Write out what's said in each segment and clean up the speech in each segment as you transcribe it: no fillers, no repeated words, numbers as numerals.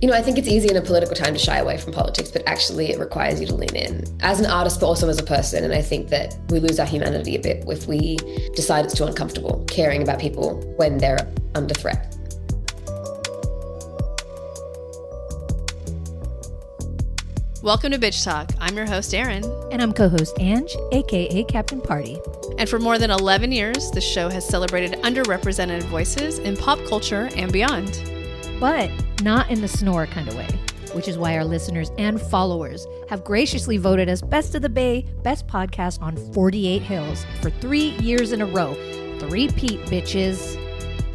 I think it's easy in a political time to shy away from politics, but actually it requires you to lean in as an artist, but also as a person. And I think that we lose our humanity a bit if we decide it's too uncomfortable caring about people when they're under threat. Welcome to Bitch Talk. I'm your host, Erin. And I'm co-host Ange, aka Captain Party. And for more than 11 years, the show has celebrated underrepresented voices in pop culture and beyond. But not in the snore kind of way, which is why our listeners and followers have graciously voted us Best of the Bay, Best Podcast on 48 Hills for 3 years in a row. 3-peat, bitches.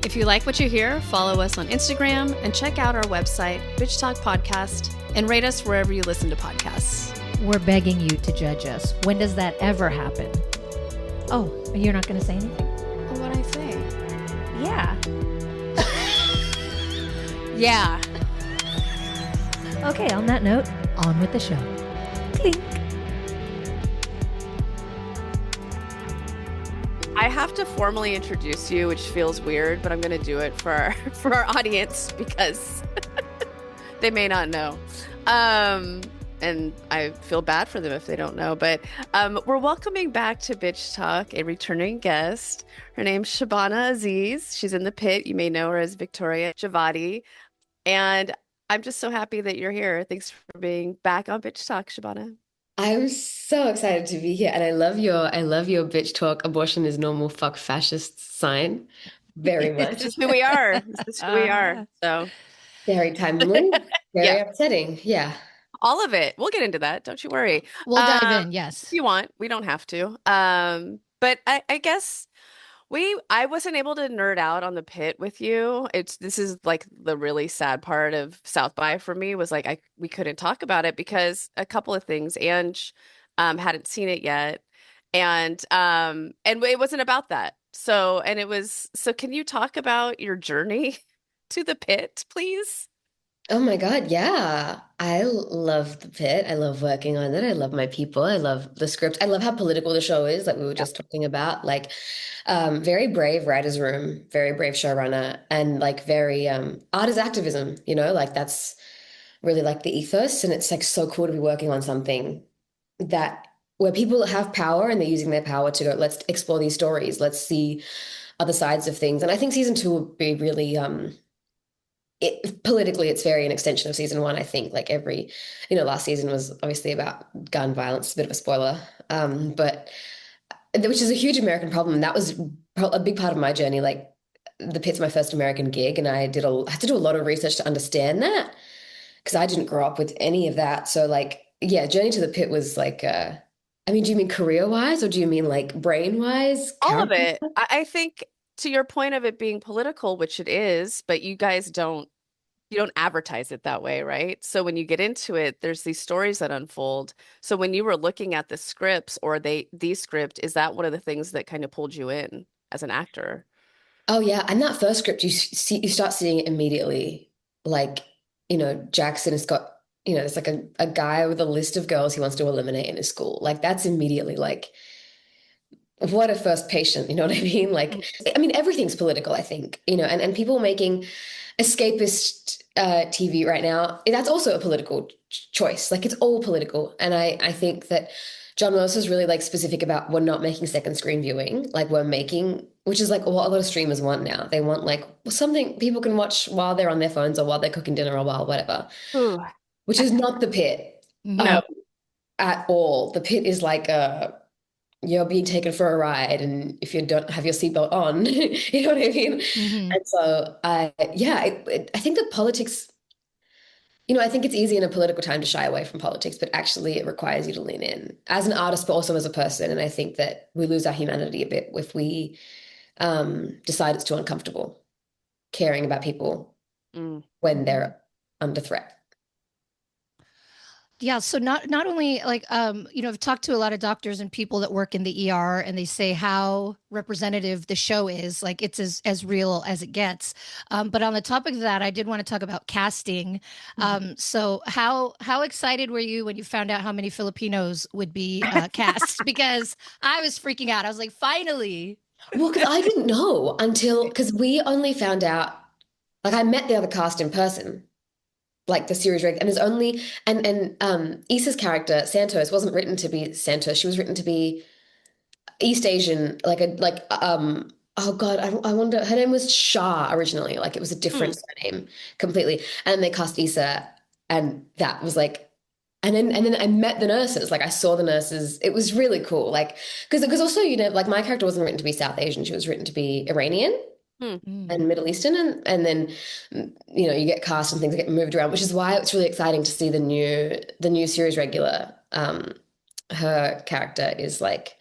If you like what you hear, follow us on Instagram and check out our website, Bitch Talk Podcast, and rate us wherever you listen to podcasts. We're begging you to judge us. When does that ever happen? Oh, you're not going to say anything? Well, what'd I say? Yeah. Yeah. Okay, on that note, on with the show. Clink. I have to formally introduce you, which feels weird, but I'm going to do it for our audience because they may not know. And I feel bad for them if they don't know. But we're welcoming back to Bitch Talk a returning guest. Her name's Shabana Azeez. She's in the Pitt. You may know her as Victoria Javadi. And I'm just so happy that you're here. Thanks for being back on Bitch Talk, Shabana. I'm so excited to be here, and I love your bitch talk. Abortion is normal. Fuck fascist sign. Very much. This is who we are. This is who we are. So very timely. Very Yeah. upsetting. Yeah. All of it. We'll get into that. Don't you worry. We'll dive in, yes. If you want. We don't have to. But I guess I wasn't able to nerd out on the Pit with you. This is like the really sad part of South by for me was like we couldn't talk about it because a couple of things. Ange hadn't seen it yet, and it wasn't about that. So can you talk about your journey to the Pit, please? Oh my God, yeah. I love the Pit. I love working on it. I love my people. I love the script. I love how political the show is, like we were just talking about. Like, very brave writer's room, very brave showrunner, and like very art is activism, like that's really like the ethos. And it's like so cool to be working on something that where people have power and they're using their power to go, let's explore these stories, let's see other sides of things. And I think season 2 will be really politically, it's very an extension of season 1. I think like last season was obviously about gun violence, a bit of a spoiler, but which is a huge American problem. And that was a big part of my journey. Like the Pit's my first American gig, and I had to do a lot of research to understand that because I didn't grow up with any of that. So like, yeah, journey to the Pit was like, do you mean career wise or do you mean like brain wise? All of it. I think to your point of it being political, which it is, but you guys don't advertise it that way, right? So when you get into it, there's these stories that unfold. So when you were looking at the scripts or the script, is that one of the things that kind of pulled you in as an actor? Oh yeah, and that first script you start seeing it immediately. Like, Jackson has got, there's like a guy with a list of girls he wants to eliminate in his school. Like that's immediately like what a first patient, you know what I mean? Like, everything's political, I think, and people making escapist TV right now, that's also a political choice. Like it's all political. And I think that John Willis is really like specific about we're not making second screen viewing. Like we're making, which is like what a lot of streamers want now. They want like something people can watch while they're on their phones or while they're cooking dinner or while whatever, which is not the Pit. No. At all. The Pit is like you're being taken for a ride, and if you don't have your seatbelt on, you know what I mean? Mm-hmm. And so, I think that politics, I think it's easy in a political time to shy away from politics, but actually it requires you to lean in as an artist, but also as a person. And I think that we lose our humanity a bit if we decide it's too uncomfortable caring about people when they're under threat. Yeah, so not only like I've talked to a lot of doctors and people that work in the ER, and they say how representative the show is, like it's as real as it gets. But on the topic of that, I did want to talk about casting. So how excited were you when you found out how many Filipinos would be cast? Because I was freaking out. I was like, finally. Well, because I didn't know because we only found out, like I met the other cast in person. like the series and there's only Issa's character Santos wasn't written to be Santos. She was written to be East Asian, oh God, I wonder, her name was Shah originally, like it was a Hmm. different surname completely. And then they cast Issa, and that was like, and then I met the nurses, like I saw the nurses. It was really cool, like because also like my character wasn't written to be South Asian, she was written to be Iranian Hmm. Mm. and Middle Eastern, and then you get cast and things get moved around, which is why it's really exciting to see the new series regular. Her character is like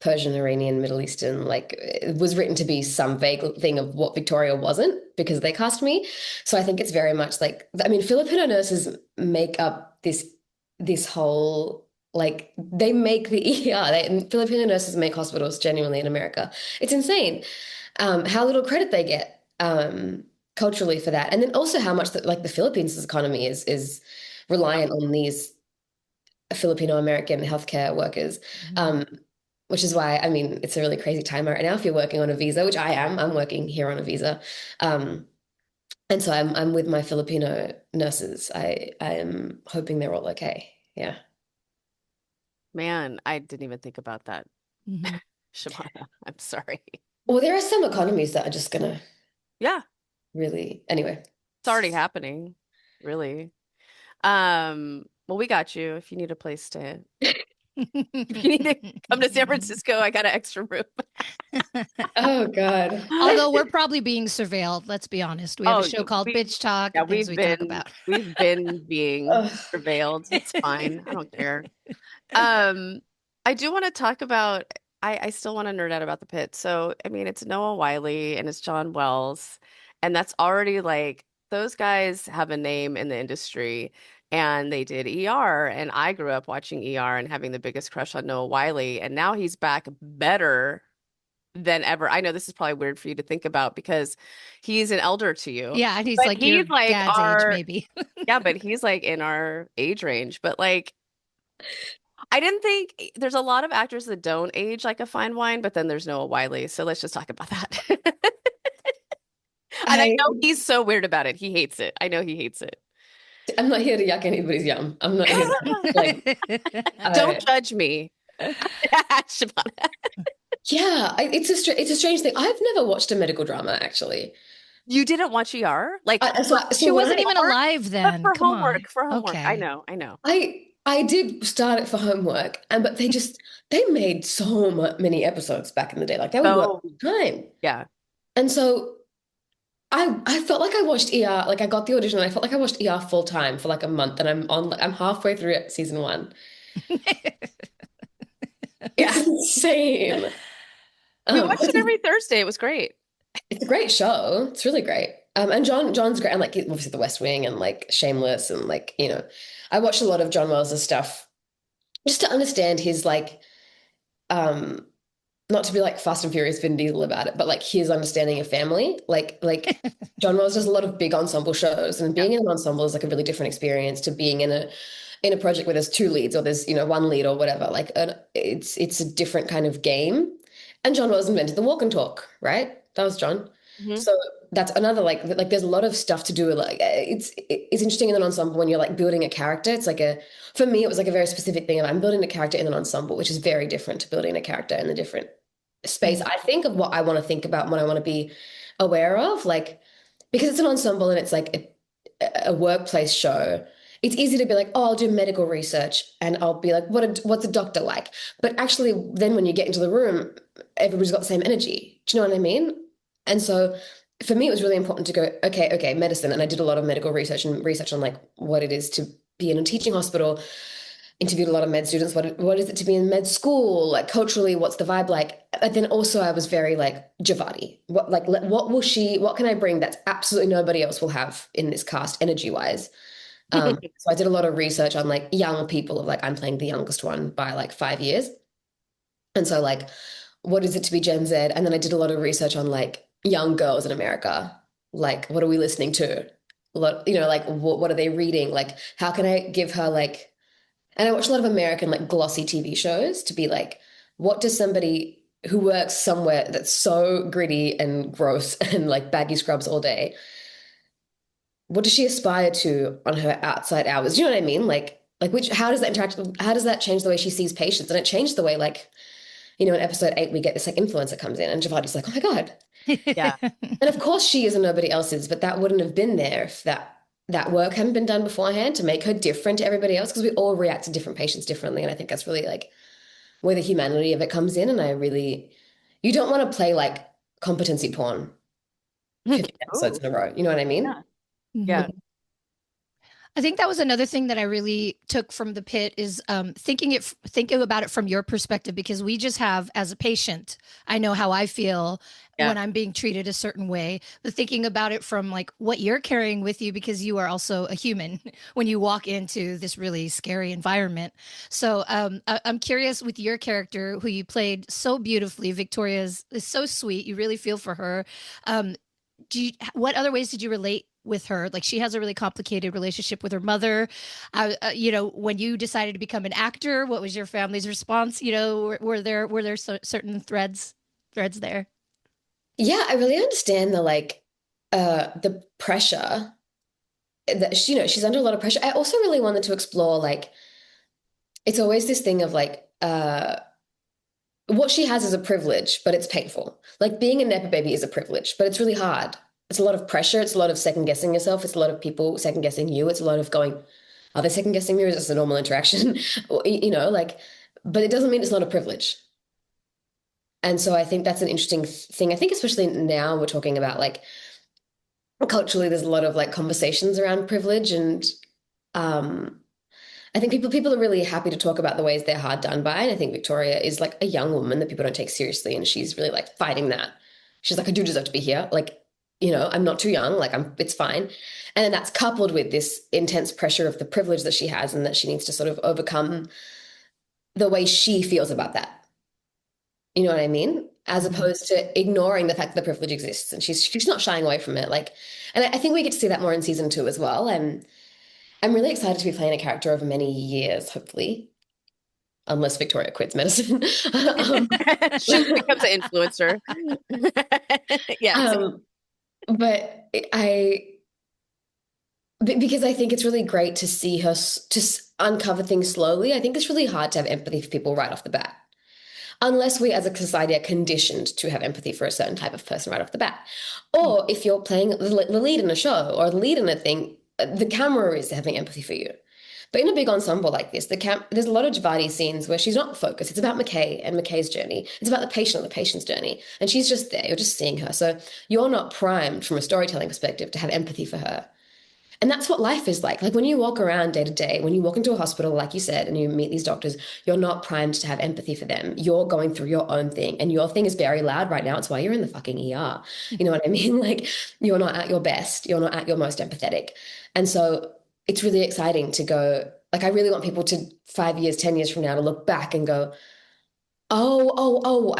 Persian, Iranian, Middle Eastern, like it was written to be some vague thing of what Victoria wasn't because they cast me. So I think it's very much like, I mean, Filipino nurses make up this whole like they make the ER. Filipino nurses make hospitals genuinely in America. It's insane how little credit they get culturally for that, and then also how much that like the Philippines' economy is reliant on these Filipino American healthcare workers. Mhm. Um, which is why, I mean, it's a really crazy time right now if you're working on a visa, which I am. I'm working here on a visa. Um, and so I'm with my Filipino nurses. I am hoping they're all okay. Yeah. Man, I didn't even think about that. Mhm. Shabana, I'm sorry. Well, there are some economies that are just gonna Yeah, really anyway. it's already happening, really. Well, we got you if you need a place to if you need to come to San Francisco, I got an extra room. Oh God. Although we're probably being surveilled, let's be honest. We have a Oh, show called we Bitch Talk yeah, and things we talk about. we've been being Ugh. surveilled. It's fine. I don't care. Um, I do want to talk about I still want to nerd out about the pit. So, I mean, it's Noah Wiley and it's John Wells, and that's already like those guys have a name in the industry and they did ER and I grew up watching ER and having the biggest crush on Noah Wiley and now he's back better than ever. I know this is probably weird for you to think about because he's an elder to you. Yeah, and he's But like your he's like dad's age, our maybe. yeah, but he's like in our age range. But like I didn't think there's a lot of actors that don't age like a fine wine, but then there's Noah Wiley. So let's just talk about that. And I I know he's so weird about it. He hates it. I know he hates it. I'm not here to yuck anybody's yum. I'm not here to like Don't I judge me. Shabana. it's a strange thing. I've never watched a medical drama actually. You didn't watch ER? Like She So when wasn't I even homework? alive But then. Come on. for homework. I Okay. know, I know. I did start it for homework, and but they made so many episodes back in the day. Like they would work So all the time, yeah. and so I felt like I watched ER. Like I got the audition, and I felt like I watched ER full time for like a month, and I'm halfway through season one. It's Yeah. insane. We watched it It's every Thursday. It was great. it's a great show. It's really great. And John's great, and like obviously The West Wing and like Shameless, and like I watched a lot of John Wells' stuff just to understand his like um not to be like Fast and Furious Vin Diesel about it, but like his understanding of family. Like John Wells does a lot of big ensemble shows, and Yeah. being in an ensemble is like a really different experience to being in a project where there's two leads or there's one lead or whatever. Like it's a different kind of game. And John Wells invented the walk and talk, right? That was John. Hmm. So that's another like there's a lot of stuff to do. Like it's interesting in an ensemble when you're like building a character. It's like for me it was like a very specific thing. I'm building a character in an ensemble, which is very different to building a character in a different space, Mhm. I think, of what I want to think about and what I want to be aware of. Like, because it's an ensemble and it's like a workplace show, it's easy to be like, oh, I'll do medical research and I'll be like, what's a doctor like? But actually, then when you get into the room, everybody's got the same energy. Do you know what I mean? And so for me, it was really important to go, okay, medicine. And I did a lot of medical research and research on like what it is to be in a teaching hospital, interviewed a lot of med students. What is it to be in med school? Like culturally, what's the vibe like? But then also I was very like Javati. What can I bring that absolutely nobody else will have in this cast energy wise? So I did a lot of research on like young people of like I'm playing the youngest one by like 5 years. And so like what is it to be Gen Z? And then I did a lot of research on like young girls in America. Like what are we listening to? A lot, like what are they reading? Like how can I give her like and I watch a lot of American like glossy TV shows to be like, what does somebody who works somewhere that's so gritty and gross and like baggy scrubs all day, what does she aspire to on her outside hours? Do you know what I mean? Like which how does that interact? How does that change the way she sees patients? And it changed the way like, in episode 8, we get this like influencer comes in and Javadi's like, oh my God. Yeah. And of course she is and nobody else is, but that wouldn't have been there if that work hadn't been done beforehand to make her different to everybody else because we all react to different patients differently. And I think that's really like where the humanity of it comes in. And you don't want to play like competency porn 50 episodes Oh, in a row. You know what I mean? yeah. Yeah. Mhm. I think that was another thing that I really took from the pit is thinking about it from your perspective because we just have as a patient, I know how I feel Yeah. when I'm being treated a certain way, but thinking about it from like what you're carrying with you because you are also a human when you walk into this really scary environment. So I'm curious with your character who you played so beautifully. Victoria is so sweet. You really feel for her. Um, what other ways did you relate with her? Like she has a really complicated relationship with her mother. When you decided to become an actor, what was your family's response? Were there certain threads there? Yeah, I really understand the pressure that she's under a lot of pressure. I also really wanted to explore like it's always this thing of like what she has is a privilege, but it's painful. Like being a Nepo baby is a privilege, but it's really hard. It's a lot of pressure. It's a lot of second guessing yourself. It's a lot of people second guessing you. It's a lot of going, are they second guessing me or is this a normal interaction? Like, but it doesn't mean it's not a privilege. And so I think that's an interesting thing. I think especially now we're talking about like culturally, there's a lot of like conversations around privilege and um I think people are really happy to talk about the ways they're hard done by. And I think Victoria is like a young woman that people don't take seriously. And she's really like fighting that. She's like, I do deserve to be here. Like, I'm not too young. Like it's fine. And then that's coupled with this intense pressure of the privilege that she has and that she needs to sort of overcome the way she feels about that. You know what I mean? As Mhm. opposed to ignoring the fact that the privilege exists. And she's not shying away from it. Like, and I think we get to see that more in season 2 as well. And I'm really excited to be playing a character over many years, hopefully, unless Victoria quits medicine. um, She becomes an influencer. Yeah, exactly. um, but because I think it's really great to see her uncover things slowly. I think it's really hard to have empathy for people right off the bat, unless we as a society are conditioned to have empathy for a certain type of person right off the bat. Or if you're playing the lead in a show or the lead in a thing, the camera is having empathy for you. But in a big ensemble like this, there's a lot of Javadi scenes where she's not focused. It's about McKay and McKay's journey. It's about the patient and the patient's journey. And she's just there. You're just seeing her. So you're not primed from a storytelling perspective to have empathy for her. And that's what life is like. Like when you walk around day to day, when you walk into a hospital, like you said, and you meet these doctors, you're not primed to have empathy for them. You're going through your own thing, and your thing is very loud right now. It's why you're in the fucking ER. You know what I mean? Like you're not at your best. You're not at your most empathetic. And so it's really exciting to go. Like I really want people to 5 years, 10 years from now to look back and go, I'll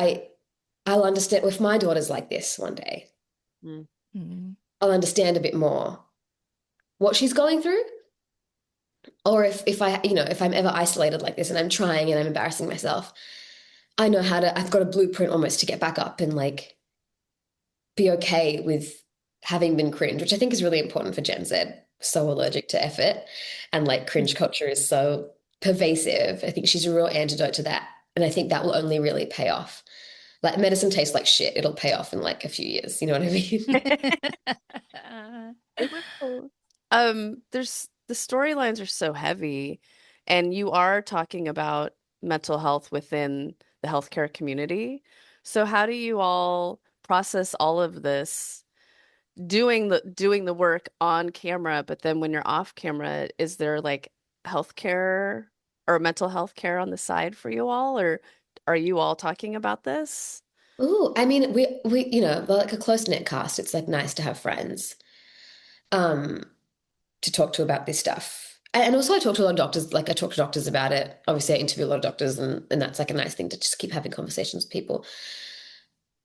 understand if my daughter's like this one day. Mm. Mhm. I'll understand a bit more what she's going through. Or if I'm ever isolated like this and I'm trying and I'm embarrassing myself, I know I've got a blueprint almost to get back up and like be okay with having been cringe, which I think is really important for Gen Z. So allergic to effort and like cringe culture is so pervasive. I think she's a real antidote to that. And I think that will only really pay off. Like medicine tastes like shit. It'll pay off in like a few years. You know what I mean? It will. There's the storylines are so heavy, and you are talking about mental health within the healthcare community. So how do you all process all of this, doing the work on camera, but then when you're off camera, is there like healthcare or mental health care on the side for you all, or are you all talking about this? Ooh, I mean, we're like a close-knit cast. It's like nice to have friends. Um, to talk to about this stuff. And also I talk to a lot of doctors, like I talk to doctors about it. Obviously I interview a lot of doctors and that's like a nice thing to just keep having conversations with people.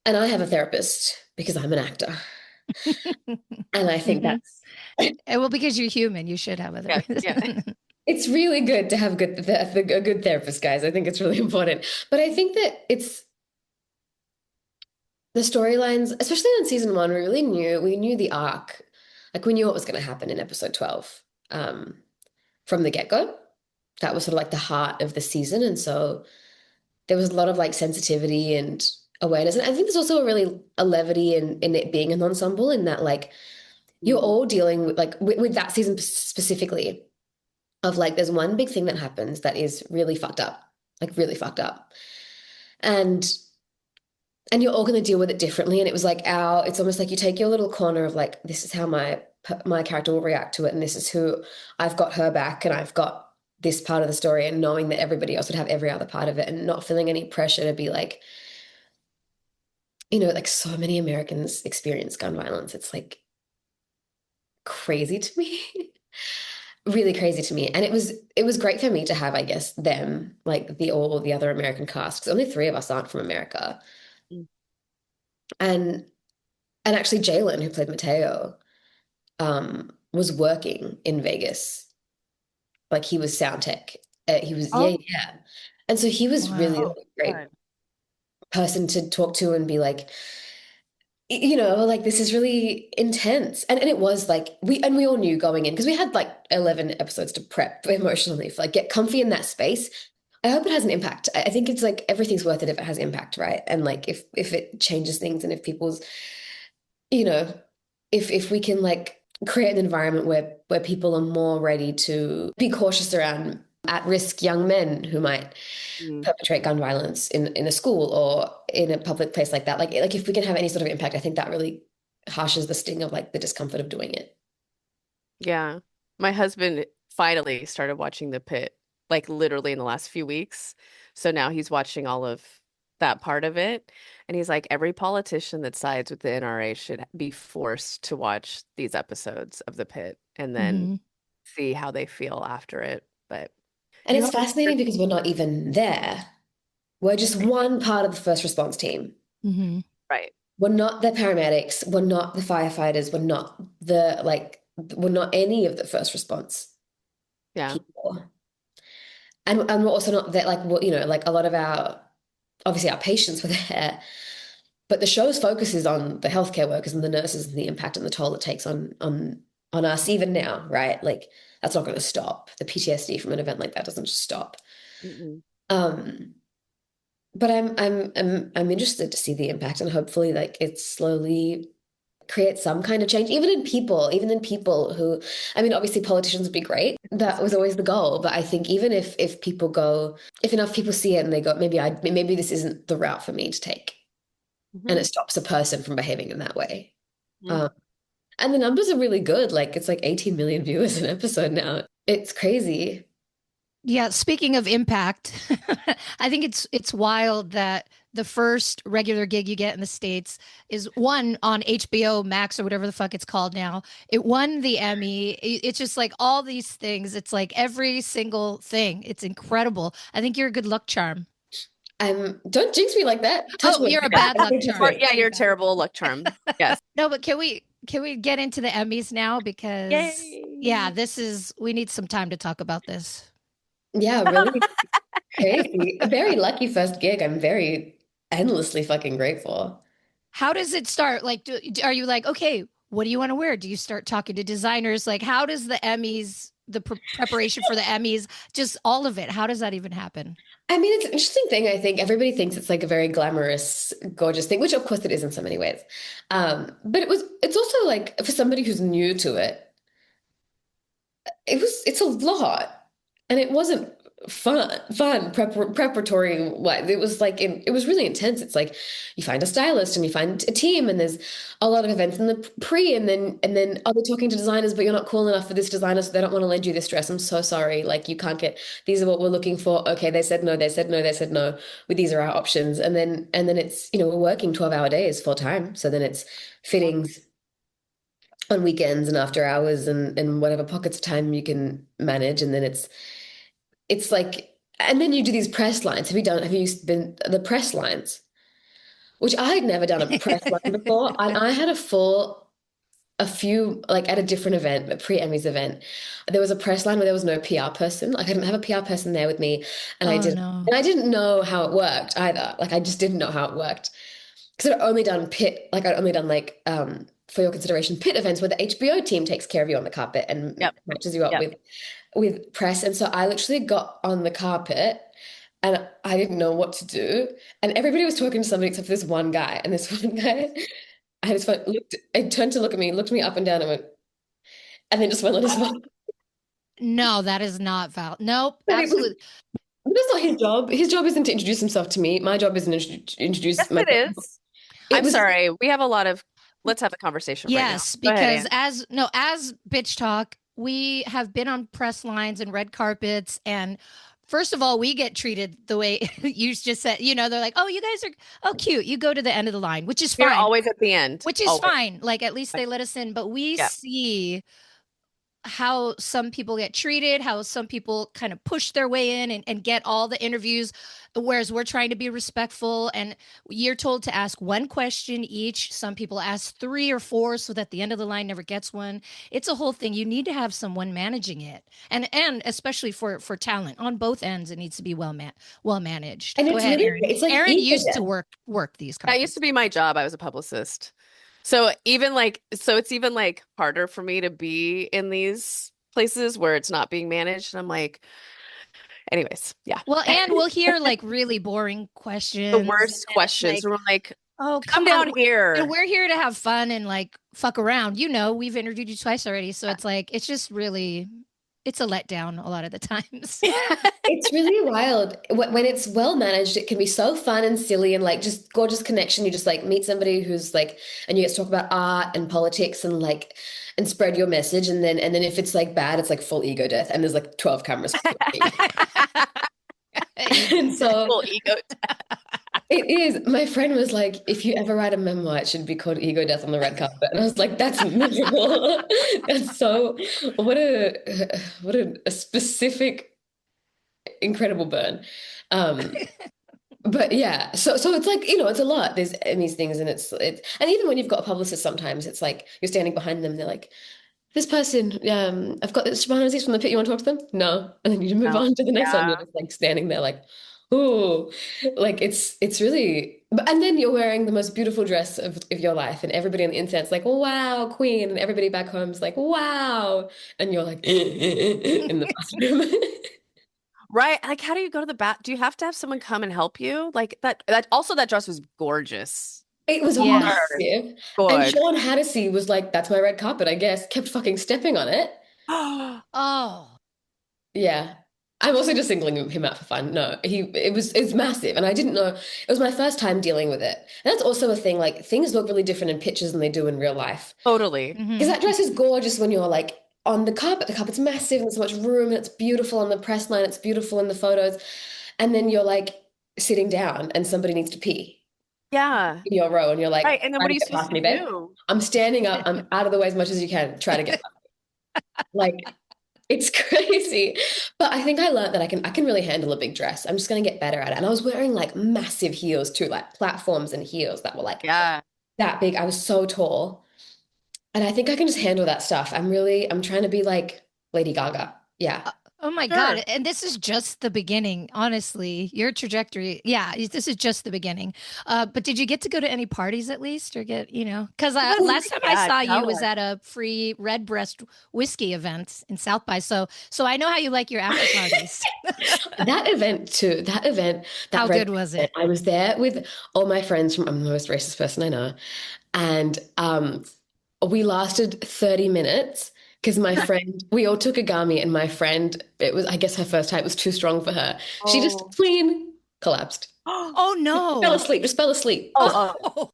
And I have a therapist because I'm an actor. And I think Mhm. that's Well, because you're human, you should have other. Yeah, yeah. it's really good to have a good therapist, guys. I think it's really important. But I think that it's the storylines, especially in season 1, we knew the arc. Like we knew what was going to happen in episode 12 um, from the get-go. That was sort of like the heart of the season. And so there was a lot of like sensitivity and awareness. And I think there's also a levity in it being an ensemble in that like you're Mm. all dealing with like with that season specifically of like there's one big thing that happens that is really fucked up, like really fucked up. And you're all going to deal with it differently. And it was like it's almost like you take your little corner of like, this is how my character will react to it. And this is who I've got her back and I've got this part of the story, and knowing that everybody else would have every other part of it and not feeling any pressure to be like, like so many Americans experience gun violence. It's like crazy to me. Really crazy to me. And it was great for me to have, I guess, them, like all the other American cast, because only three of us aren't from America. Mm. And actually Jalen, who played Mateo, was working in Vegas. Like he was sound tech. He was, yeah, Oh, yeah. And so he was really Wow. oh, like, a great good. person to talk to and be like, like this is really intense. And it was like we all knew going in because we had like 11 episodes to prep emotionally for like get comfy in that space. I hope it has an impact. I think it's like everything's worth it if it has impact, right? And like if it changes things and if people's, you know, if we can like create an environment where people are more ready to be cautious around at-risk young men who might Mm. perpetrate gun violence in a school or in a public place like that. Like if we can have any sort of impact, I think that really harshes the sting of like the discomfort of doing it. Yeah. My husband finally started watching The Pit, like literally in the last few weeks. So now he's watching all of that part of it. And he's like, every politician that sides with the NRA should be forced to watch these episodes of The Pit and then Hmm. see how they feel after it. But And you it's have a fascinating because we're not even there. We're just one part of the first response team. Hmm. right. We're not the paramedics. We're not the firefighters. We're not any of the first response Yeah. people. And we're also not that like, like a lot of obviously our patients were there, but the show's focus is on the healthcare workers and the nurses and the impact and the toll it takes on us even now, right? Like that's not going to stop. The PTSD from an event like that doesn't just stop. Mm-mm. Um, but I'm interested to see the impact and hopefully like it slowly creates some kind of change, even in people who, I mean, obviously politicians would be great. That was always the goal. But I think even if people go, if enough people see it and they go, maybe this isn't the route for me to take, and Mhm. it stops a person from behaving in that way. Mhm. Um, and the numbers are really good. Like it's like 18 million viewers an episode now. It's crazy. Yeah, speaking of impact, I think it's wild that the first regular gig you get in the States is one on HBO Max or whatever the fuck it's called now. It won the Emmy. It's just like all these things. It's like every single thing. It's incredible. I think you're a good luck charm. Don't jinx me like that. Touch Oh, wood. you're a bad luck Or charm. yeah, you're a terrible luck charm. Yes. No, but can we get into the Emmys now? Because yeah, Yay. we need some time to talk about this. Yeah, really crazy. A very lucky first gig. I'm very endlessly fucking grateful. How does it start? Like, are you like, okay, what do you want to wear? Do you start talking to designers? Like, how does the Emmys, the preparation for the Emmys, just all of it, how does that even happen? I mean, it's an interesting thing. I think everybody thinks it's like a very glamorous, gorgeous thing, which of course it is in so many ways. But it's also like for somebody who's new to it, it's a lot. And it wasn't preparatory. What it was like, it was really intense. It's like you find a stylist and you find a team, and there's a lot of events in the pre, and then are they talking to designers, but you're not cool enough for this designer, so they don't want to lend you this dress. I'm so sorry. Like you can't get, these are what we're looking for. Okay, they said no, they said no, they said no. Well, these are our options. And then it's, we're working 12-hour days full time. So then it's fittings on weekends and after hours and whatever pockets of time you can manage. And then it's like, and then you do these press lines. Have you been the press lines, which I had never done a press line before. And I had a few, like at a different event, a pre-Emmys event, there was a press line where there was no PR person. Like I didn't have a PR person there with me. And Oh no. I didn't know how it worked either. Like I just didn't know how it worked. Because I'd only done Pitt, like I'd only done like for your consideration, Pitt events where the HBO team takes care of you on the carpet and Yep. matches you up Yep. with press. And so I literally got on the carpet and I didn't know what to do. And everybody was talking to somebody except for this one guy. And this one guy, I just went, looked, I turned to look at me, looked me up and down and went, and then just went on his phone. No, that is not valid. Nope, But it was, absolutely. that's not his job. His job isn't to introduce himself to me. My job isn't to introduce Yes, it myself. is. It I'm was, sorry. We have a lot of, let's have the conversation right now. Yes, Go ahead, because Anne. as bitch talk, we have been on press lines and red carpets, and first of all, we get treated the way you just said. They're like, "Oh, you guys are oh cute." You go to the end of the line, which is We are fine. always at the end. Which is Always. fine. Like at least they let us in, but we Yeah. see how some people get treated, how some people kind of push their way in and get all the interviews, whereas we're trying to be respectful. And you're told to ask one question each. Some people ask three or four so that the end of the line never gets one. It's a whole thing. You need to have someone managing it. And especially for talent on both ends, it needs to be well managed. and Go it's ahead, really, Erin. it's like Erin ego used to death. work these That used to carpets. be my job. I was a publicist. So it's even like harder for me to be in these places where it's not being managed. And I'm like, anyways, yeah. Well, and we'll hear like really boring The questions, and worst then it's questions. like, We're like, oh, come come on. down And here. we're here to have fun and like fuck around. We've interviewed you twice already. So it's like, it's just really, it's a letdown a lot of the times. It's really wild. When it's well managed, it can be so fun and silly and like just gorgeous connection. You just like meet somebody who's like, and you get to talk about art and politics and like, and spread your message. And then if it's like bad, it's like full ego death. And there's like 12 cameras. And so Full ego. it is. My friend was like, if you ever write a memoir, it should be called Ego Death on the Red Carpet. And I was like, that's miserable. That's so, what a specific, incredible burn. Um, But yeah, so it's like, it's a lot. There's in these things, and it's and even when you've got a publicist, sometimes it's like you're standing behind them, they're like, this person, I've got this Shabana Azeez from the Pit, you want to talk to them? No. And then you move No. on to the next one. You're Yeah. just like standing there like, oh, like it's really and then you're wearing the most beautiful dress of your life, and everybody on the internet's like, wow, queen, and everybody back home's like, wow. And you're like in the bathroom. Right. Like, how do you go to the bath? Do you have to have someone come and help you? Like that dress was gorgeous. It was Yes. massive. And Good. Sean Hannity was like, that's my red carpet, I guess. Kept fucking stepping on it. Oh, Yeah. I'm also just singling him out for fun. No, it's massive. And I didn't know it was my first time dealing with it. And that's also a thing, like things look really different in pictures than they do in real life. Totally. Because hmm that dress is gorgeous when you're like on the carpet. The carpet's massive and there's so much room and it's beautiful on the press line, it's beautiful in the photos. And then you're like sitting down and somebody needs to pee Yeah. in your row and you're like, Right. And then try what to are you get supposed past to me, babe. do? I'm standing up, I'm out of the way as much as you can. Try to get past me. Like it's crazy. But I think I learned that I can really handle a big dress. I'm just gonna get better at it. And I was wearing like massive heels too, like platforms and heels that were like Yeah. that big. I was so tall. And I think I can just handle that stuff. I'm trying to be like Lady Gaga. Yeah. oh my Sure. God. And this is just the beginning, honestly. Your trajectory. Yeah, this is just the beginning. But did you get to go to any parties at least or because Oh my last time I God, saw you tell was us. at a free Redbreast whiskey event in South by. So I know how you like your after parties. That event too, that How red good was event, it? I was there with all my friends from, I'm the most racist person I know. And we lasted 30 minutes because we all took a gummy and my friend, it was, I guess her first time, it was too strong for her. She just Oh. clean collapsed. Oh Fell no. asleep, just fell asleep. Oh, Oh,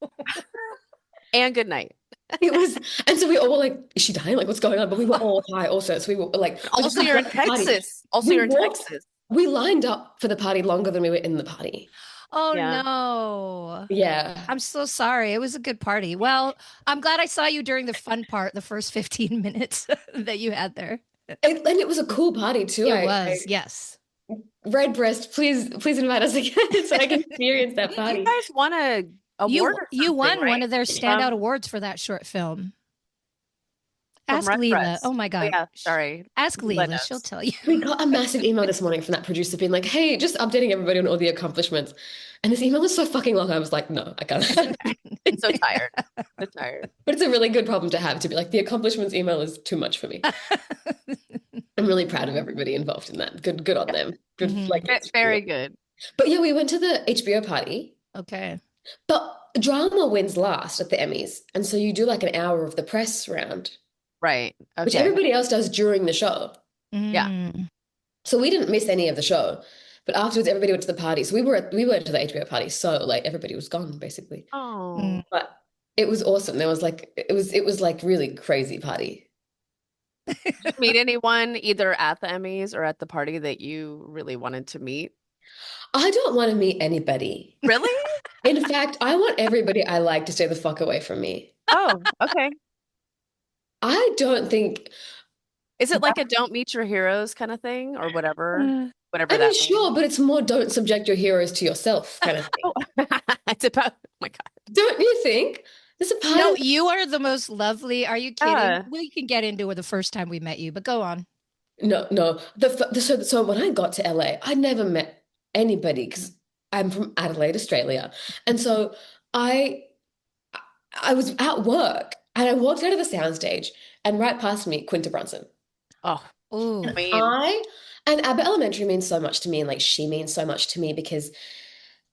and good night. It was, and so we all were like, is she dying? Like, what's going on? But we were all high also. So we were like, And we just also, you're in left the party. Texas. Also, We you're in walked, Texas. we lined up for the party longer than we were in the party. oh Yeah. no. Yeah. I'm so sorry. It was a good party. Well, I'm glad I saw you during the fun part, the first 15 minutes that you had there. And it was a cool party too. It was, yes. Redbreast, please invite us again so I can experience that You party. guys won a award You or you something, won right? one of their standout awards for that short film. from Ask Leela. Redbreast. Oh my Oh God. yeah, sorry. Ask Leela Leela. She'll knows. tell you. We got a massive email this morning from that producer being like, hey, just updating everybody on all the accomplishments. And this email was so fucking long. I was like, no, I can't. So tired. So tired. But it's a really good problem to have to be like, the accomplishments email is too much for me. I'm really proud of everybody involved in that. Good on Yeah. them. Good, Mhm. like it's Very good. but yeah, we went to the HBO party, Okay. but drama wins last at the Emmys. And so you do like an hour of the press round, Right. which Okay. everybody else does during the show. Yeah. Mm. So we didn't miss any of the show. But afterwards, everybody went to the party. So we went to the HBO party. So like everybody was gone basically. Oh. Mm. But it was awesome. There was like it was like really crazy party. Did you meet anyone either at the Emmys or at the party that you really wanted to meet? I don't want to meet anybody. Really? In fact, I want everybody I like to stay the fuck away from me. Oh, okay. I don't think, Is it like a don't meet your heroes kind of thing or whatever? Uh, Whatever I mean, that means. sure, but it's more don't subject your heroes to yourself kind of thing. Oh, it's about, oh my God. Don't you think? There's a part no, of you are the most lovely. Are you kidding? Yeah. We can get into it the first time we met you, but go on. no, no. So when I got to LA, I never met anybody because I'm from Adelaide, Australia, and so I I was at work and I walked out of the soundstage and right past me, Quinta Brunson. Oh, Oh, Queen. I and Abbott Elementary means so much to me, and like she means so much to me because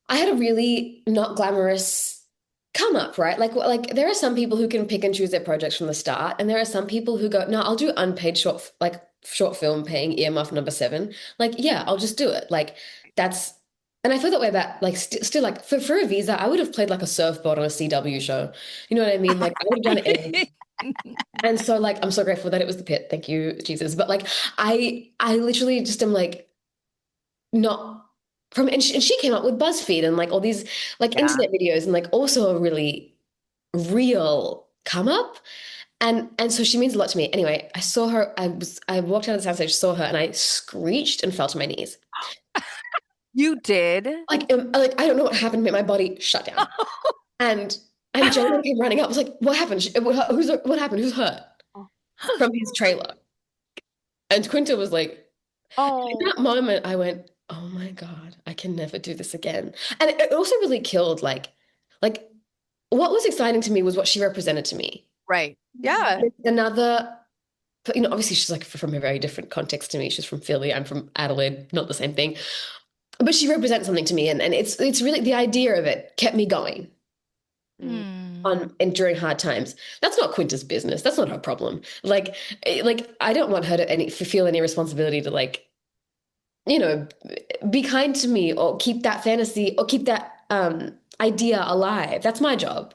I had a really not glamorous come up, right? Like there are some people who can pick and choose their projects from the start, and there are some people who go, no, I'll do unpaid short film paying earmuff number seven. Like, yeah, I'll just do it. Like that's and I feel that way about like still like for a visa, I would have played like a surfboard on a CW show. You know what I mean? Like I would have done anything. And so like I'm so grateful that it was the pit. Thank you, Jesus. But like I literally just am like not from and she came up with BuzzFeed and like all these like Yeah. internet videos and like also a really real come up. And so she means a lot to me. Anyway, I saw her, I walked out of the soundstage, saw her, and I screeched and fell to my knees. You did? Like I don't know what happened, but my body shut down. And and Jonah came running up. I was like, what happened? What happened? Who's hurt? From his trailer. And Quinta was like, in Oh, that moment, I went, oh my God, I can never do this again. And it also really killed like what was exciting to me was what she represented to me. right. Yeah. Another, but obviously she's like from a very different context to me. She's from Philly, I'm from Adelaide, not the same thing. But she represents something to me, and it's really the idea of it kept me going Mm. on and during hard times. That's not Quinta's business. That's not her problem. Like I don't want her to feel any responsibility to like be kind to me or keep that fantasy or keep that idea alive. That's my job.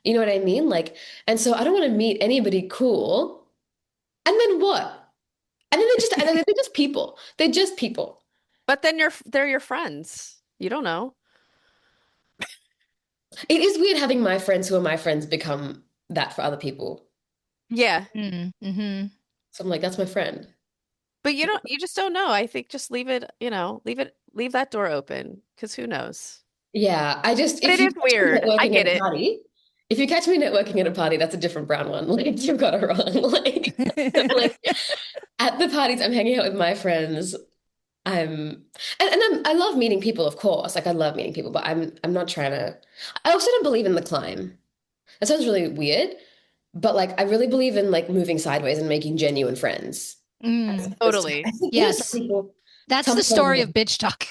You know what I mean? Like, and so I don't want to meet anybody cool. And then what? And then they're just people. They're just people. But then they're your friends. You don't know. It is weird having my friends who are my friends become that for other people. Yeah. mm-hmm. So I'm like, that's my friend. But you just don't know. I think just leave that door open because who knows? Yeah, I just But if it you is catch me weird. I networking at get a it. party, if you catch me networking at a party, that's a different brown one. Like you've got it wrong. Like at the parties, I'm hanging out with my friends. I love meeting people, of course. Like I love meeting people, but I'm not trying to. I also don't believe in the climb. That sounds really weird, but like I really believe in like moving sideways and making genuine friends. As Mm. opposed to, I Totally. think some Yes. people, That's some the story people, of bitch talk.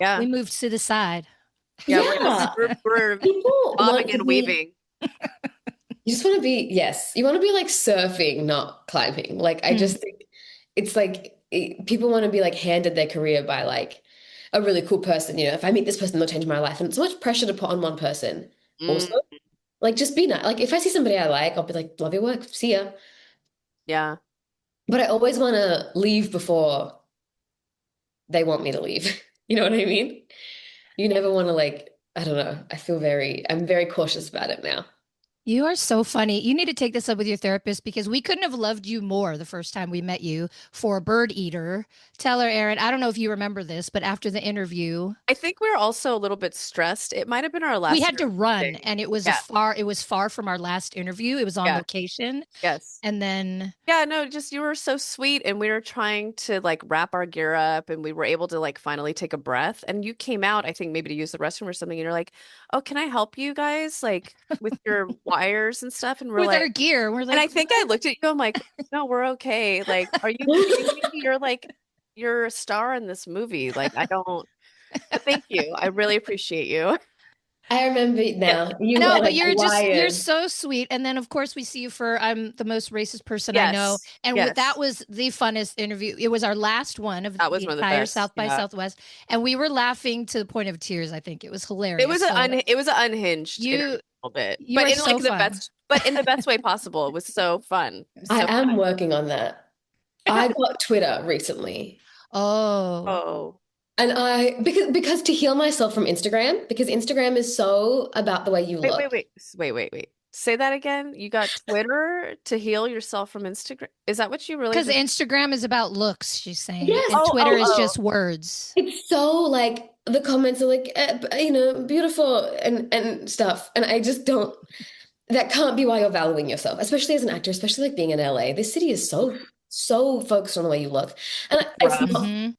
Yeah. We moved to the side. Yeah, we're just yeah, we're people want bobbing to and be. weaving. You just want to be, yes, you want to be like surfing, not climbing. Like I Mm. just think it's like people want to be like handed their career by like a really cool person. If I meet this person, they'll change my life, and it's so much pressure to put on one person. Also, Mm, like just be nice. Like if I see somebody I like, I'll be like, love your work, see ya. yeah. But I always want to leave before they want me to leave. You know what I mean? You never want to like, I don't know. I'm very cautious about it now. You are so funny. You need to take this up with your therapist because we couldn't have loved you more the first time we met you for a bird eater. Tell her, Erin, I don't know if you remember this, but after the interview, I think we're also a little bit stressed. It might have been our we last had to interview run day. and Yeah, it was far from our last interview. It was on yeah, location. yes. And then Yeah, no, just you were so sweet and we were trying to like wrap our gear up and we were able to like finally take a breath and you came out, I think maybe to use the restroom or something and you're like, "Oh, can I help you guys like with your wires and stuff?" And we're with our like, gear, we're and like, I think I looked at you, I'm like, "No, we're okay." Like, "Are you kidding me? You're a star in this movie." Like, I don't, but thank you. I really appreciate you. I remember it It- now. You were no, but like you're wired. so sweet. And then of course we see you for I'm the most racist person I know. yes, And that yes. was the funnest interview. It was our last one of That the was one of the entire best. South by Yeah. Southwest. And we were laughing to the point of tears. I think it was hilarious. So It was an unhinged interview you a little bit, you but are in like so the fun. best, but in the best way possible. It was so fun. It was I so am working on that. I got Twitter recently. Oh. oh And I because to heal myself from Instagram, because Instagram is so about the way you wait look. wait. Say that again. You got Twitter to heal yourself from Instagram. Is that what you really Because just? Instagram is about looks, she's saying, Yes, and Twitter is Oh. just words. it's so like the comments are like beautiful and stuff. And I just don't that can't be why you're valuing yourself, especially as an actor, especially like being in LA. This city is so focused on the way you look. And It's rough. Hmm.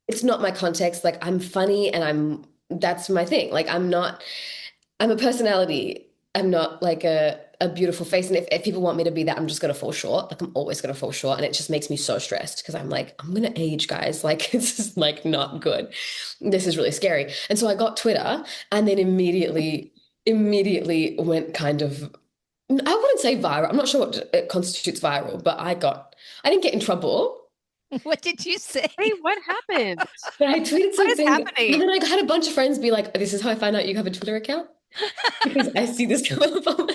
it's not my context. Like I'm funny and that's my thing. Like I'm a personality. I'm not like a beautiful face. And if people want me to be that, I'm just gonna fall short. Like I'm always gonna fall short. And it just makes me so stressed because I'm like, I'm gonna age, guys. Like this is like not good. This is really scary. And so I got Twitter and then immediately went kind of I wouldn't say viral. I'm not sure what it constitutes viral, but I didn't get in trouble. What did you say? Wait, what happened? But I tweeted What is something, and happening? then I had a bunch of friends be like, "This is how I find out you have a Twitter account because I see this come up on my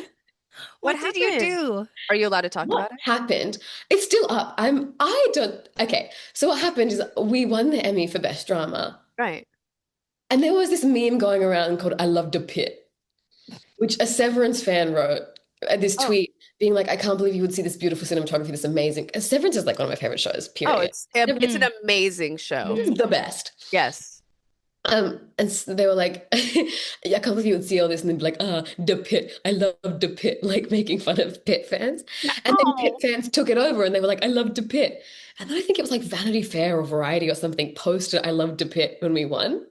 What What did you happened? do? Are you allowed to talk what about it? happened? It's still up. I don't okay. So what happened is we won the Emmy for Best Drama. Right. And there was this meme going around called I Loved a Pit, which a Severance fan wrote this Oh. tweet being like, I can't believe you would see this beautiful cinematography, this amazing. Severance is like one of my favorite shows, Oh, period. it's an Mm, amazing show. It's mhm. the best. Yes. And so they were like, I can't believe you would see all this and then be like, the Pit. I love the Pit, like making fun of Pit fans. And then Pit Oh, fans took it over and they were like, I love the Pit. And then I think it was like Vanity Fair or Variety or something posted I love the Pit when we won.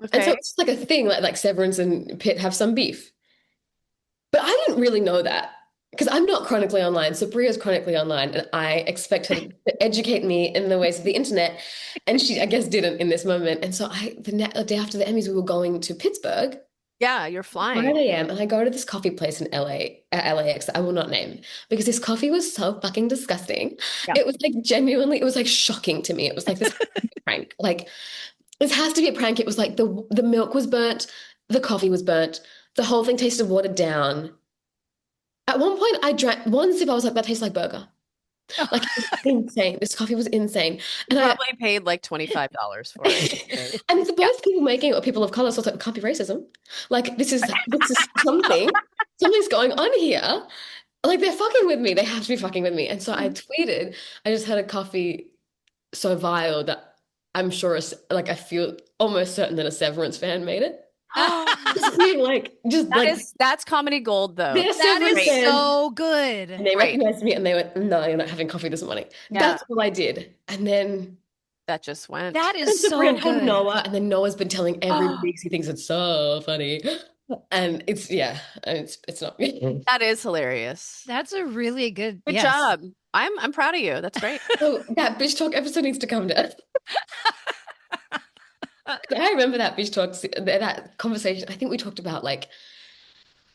And so okay. it's just like a thing, like Severance and Pitt have some beef. But I didn't really know that because I'm not chronically online. So Bria's chronically online, and I expect her to educate me in the ways of the internet. And she, I guess, didn't in this moment. And so the day after the Emmys, we were going to Pittsburgh, Yeah, you're flying. 9 a.m., and I go to this coffee place in LA, LAX that I will not name because this coffee was so fucking disgusting. Yeah. It was like genuinely, it was like shocking to me. It was like this prank. Like this has to be a prank. It was like the milk was burnt, the coffee was burnt, the whole thing tasted watered down. At one point, I drank one sip. I was like, "That tastes like burger." Like it was insane. This coffee was insane, You and I probably paid like $25 for it. and it's Yeah. both people making it or people of color. So it's like, it can't be racism. Like this is something's going on here. Like they're fucking with me. They have to be fucking with me. And so I tweeted, I just had a coffee so vile that I'm sure, like I feel almost certain that a Severance fan made it. Just being like, just like That's comedy gold though. they're That is Severance Great. fans. so And good. they Great. recognized me and they went, no, you're not having coffee this morning. Yeah, That's all I did. And then that just went. That is and Sabrina so told good. Noah, and then Noah's been telling everybody because he thinks it's so funny. And it's not good. That is hilarious. That's a really good, Good yes. job. I'm proud of you. That's great. So that bitch talk episode needs to come down. I remember that bitch talk, that conversation. I think we talked about like,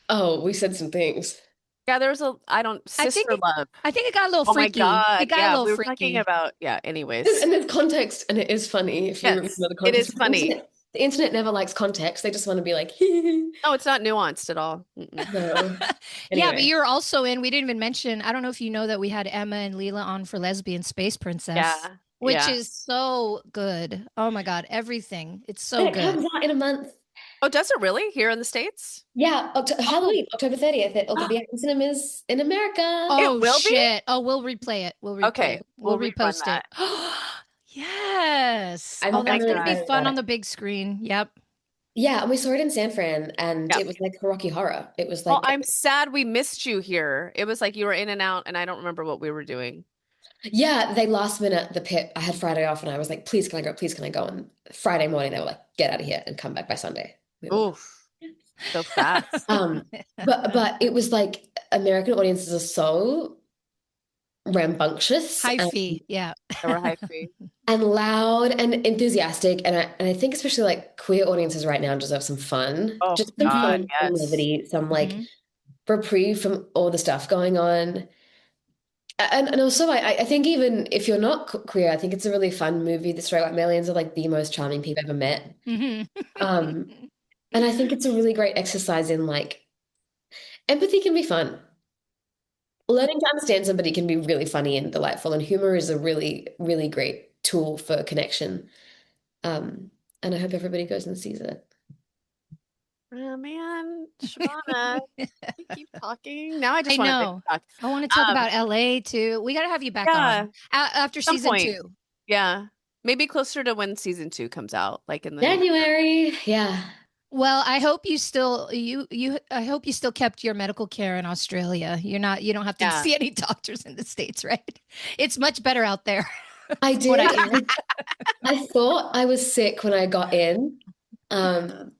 oh, we said some things. Yeah, there was I think sister love. I think it got a little Oh my freaky. It God. got a Yeah, little we were talking freaky. about, yeah, anyways. And there's context, and it is funny if you remember Yes, the it context. is funny. The internet never likes context. They just want to be like, No, it's not nuanced at all. Mm-mm. no. Yeah, but Anyway, you're also in, we didn't even mention, I don't know if you know that we had Emma and Leela on for Lesbian Space Princess, Yeah, which yeah. is so good. Oh my God, everything. It's and so it comes good. out in a month. Oh, does it really? Here in the States? Yeah, Halloween, October 30th. It'll be in cinemas in America. It Oh will be? shit. Oh, we'll replay it. We'll replay Okay, it. we'll We'll rerun repost it. that. Yes. Oh, I'm my that's really gonna be God. excited fun about on it. the big screen. Yep. Yeah, and we saw it in San Fran, and Yep. it was like Rocky Horror. It was Well, like, I'm sad we missed you here. It was like you were in and out, and I don't remember what we were doing. yeah, they last minute the Pitt. I had Friday off, and I was like, please can I go? Please can I go? And Friday morning they were like, get out of here and come back by Sunday. We were like, Oof, so fast. um, but it was like American audiences are so rambunctious High fee. Yeah. They were high fee. and loud and enthusiastic, and I think especially like queer audiences right now deserve some fun, Oh just some God, fun, Mhm. some yes. levity, some like Mhm. reprieve from all the stuff going on. And also, I think even if you're not queer, I think it's a really fun movie. The Straight White Millions are like the most charming people I've ever met. Mhm. Um, and I think it's a really great exercise in like empathy can be fun. Learning to understand somebody can be really funny and delightful, and humor is a really, really great tool for connection. And I hope everybody goes and sees it. Oh man, Shabana, we keep talking. Now I I just want to bitch know. talk. I want to talk Um, about LA too. We got to have you back yeah, on after some season point. 2. Yeah, maybe closer to when season 2 comes out, like in the new. January, yeah. Well, I hope you still you I hope you still kept your medical care in Australia. You don't have to Yeah, see any doctors in the States, right? It's much better out there. I That's what did. I hear. I thought I was sick when I got in. Um,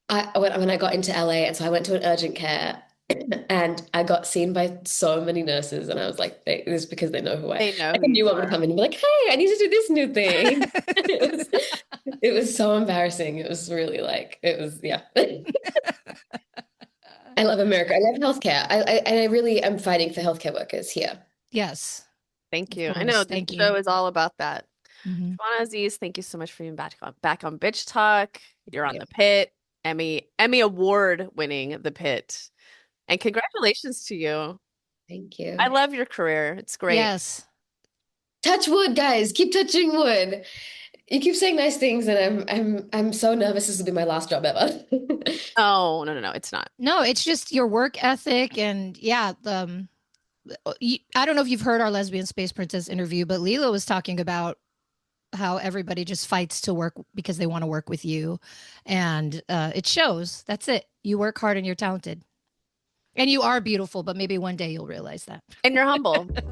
when I got into LA, and so I went to an urgent care, and I got seen by so many nurses, and I was like, "This is because they know who they know I who knew you I would are. come in and be like, hey, I need to do this new thing." It was so embarrassing. It was really like it was, yeah. I love America. I love healthcare. And I really am fighting for healthcare workers here. Yes, Thank of you. I know course. this Thank you. show is all about that. Mhm. Shabana Azeez, thank you so much for being back on Bitch Talk. You're on Yeah. the Pit, Emmy Award winning the Pit, and congratulations to you. Thank I you. love your career. It's great. Yes. Touch wood, guys. Keep touching wood. You keep saying nice things, and I'm so nervous this will be my last job ever. Oh, no, no, no, it's not. No, it's just your work ethic and yeah, I don't know if you've heard our lesbian space princess interview, but Leela was talking about how everybody just fights to work because they want to work with you, and it shows. That's it. You work hard and you're talented, and you are beautiful. But maybe one day you'll realize that. And you're humble. But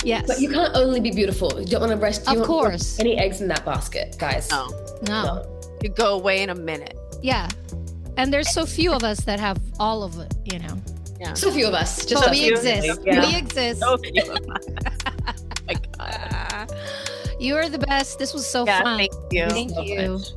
Yes, you can't only be beautiful. You don't want to rest. You of don't want course. any eggs in that basket, guys. No, No, you go away in a minute. yeah, and there's so few of us that have all of it. Yeah. So few of us. Just But us. we exist. Yeah. We exist. So few of us. Oh my God. You are the best. This was so Yeah, fun. thank you. Thank So you. much.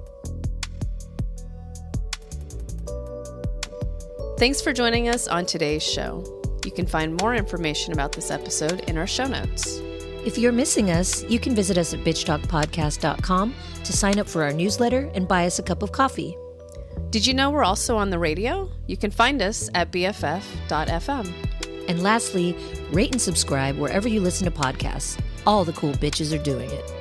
Thanks for joining us on today's show. You can find more information about this episode in our show notes. If you're missing us, you can visit us at bitchtalkpodcast.com to sign up for our newsletter and buy us a cup of coffee. Did you know we're also on the radio? You can find us at bff.fm. And lastly, rate and subscribe wherever you listen to podcasts. All the cool bitches are doing it.